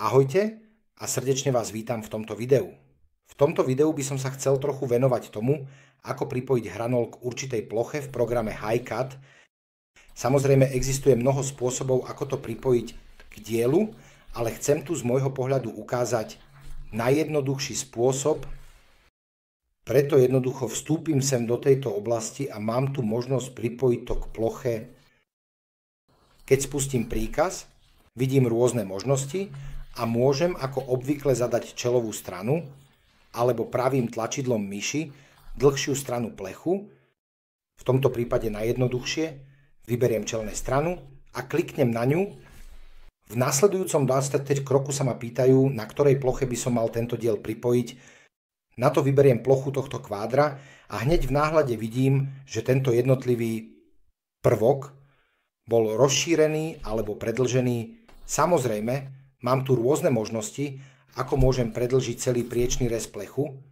Ahojte a srdečne vás vítam v tomto videu. V tomto videu by som sa chcel trochu venovať tomu, ako pripojiť hranol k určitej ploche v programe HiCAD. Samozrejme existuje mnoho spôsobov, ako to pripojiť k dielu, ale chcem tu z môjho pohľadu ukázať najjednoduchší spôsob. Preto jednoducho vstúpim sem do tejto oblasti a mám tu možnosť pripojiť to k ploche. Keď spustím príkaz, vidím rôzne možnosti a môžem ako obvykle zadať čelovú stranu alebo pravým tlačidlom myši dlhšiu stranu plechu. V tomto prípade najjednoduchšie vyberiem čelné stranu a kliknem na ňu. V nasledujúcom 25 kroku sa ma pýtajú, na ktorej ploche by som mal tento diel pripojiť. Na to vyberiem plochu tohto kvádra a hneď v náhľade vidím, že tento jednotlivý prvok bol rozšírený alebo predĺžený. Samozrejme, mám tu rôzne možnosti, ako môžem predĺžiť celý priečný rez plechu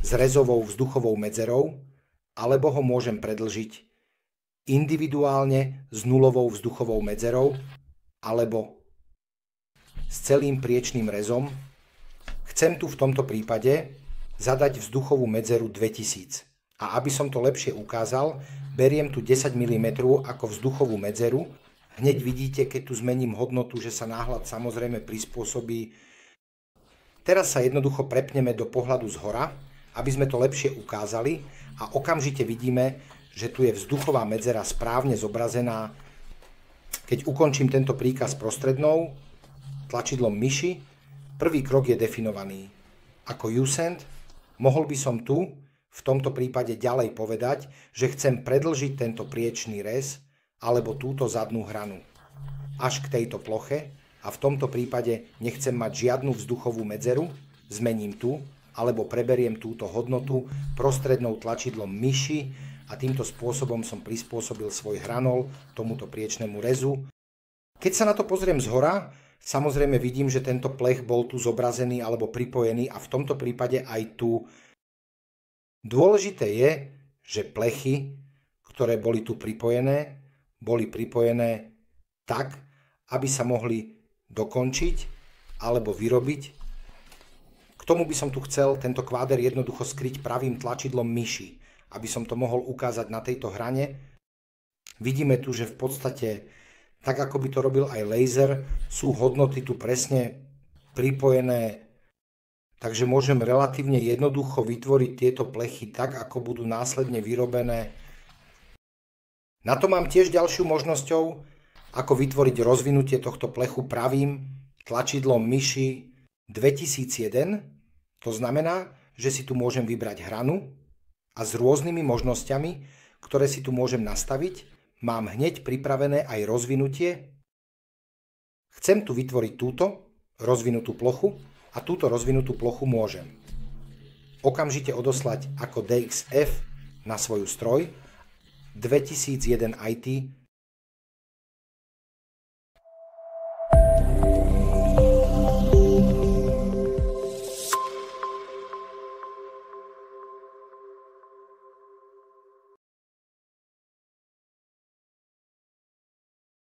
s rezovou vzduchovou medzerou, alebo ho môžem predĺžiť individuálne s nulovou vzduchovou medzerou, alebo s celým priečným rezom. Chcem tu v tomto prípade zadať vzduchovú medzeru 2000. A aby som to lepšie ukázal, beriem tu 10 mm ako vzduchovú medzeru. Hneď vidíte, keď tu zmením hodnotu, že sa náhľad samozrejme prispôsobí. Teraz sa jednoducho prepneme do pohľadu zhora, aby sme to lepšie ukázali a okamžite vidíme, že tu je vzduchová medzera správne zobrazená. Keď ukončím tento príkaz prostrednou tlačidlom myši, prvý krok je definovaný. Ako USEND mohol by som tu v tomto prípade ďalej povedať, že chcem predĺžiť tento priečný rez alebo túto zadnú hranu až k tejto ploche a v tomto prípade nechcem mať žiadnu vzduchovú medzeru, zmením tu alebo preberiem túto hodnotu prostrednou tlačidlom myši a týmto spôsobom som prispôsobil svoj hranol tomuto priečnemu rezu. Keď sa na to pozriem zhora, samozrejme vidím, že tento plech bol tu zobrazený alebo pripojený a v tomto prípade aj tu. Dôležité je, že plechy, ktoré boli tu pripojené, boli pripojené tak, aby sa mohli dokončiť alebo vyrobiť. K tomu by som tu chcel tento kváder jednoducho skryť pravým tlačidlom myši, aby som to mohol ukázať na tejto hrane. Vidíme tu, že v podstate, tak ako by to robil aj laser, sú hodnoty tu presne pripojené, takže môžem relatívne jednoducho vytvoriť tieto plechy tak, ako budú následne vyrobené. Na to mám tiež ďalšiu možnosťou, ako vytvoriť rozvinutie tohto plechu pravým tlačidlom myši 2001. To znamená, že si tu môžem vybrať hranu a s rôznymi možnosťami, ktoré si tu môžem nastaviť, mám hneď pripravené aj rozvinutie. Chcem tu vytvoriť túto rozvinutú plochu a túto rozvinutú plochu môžem okamžite odoslať ako DXF na svoj stroj 2001 IT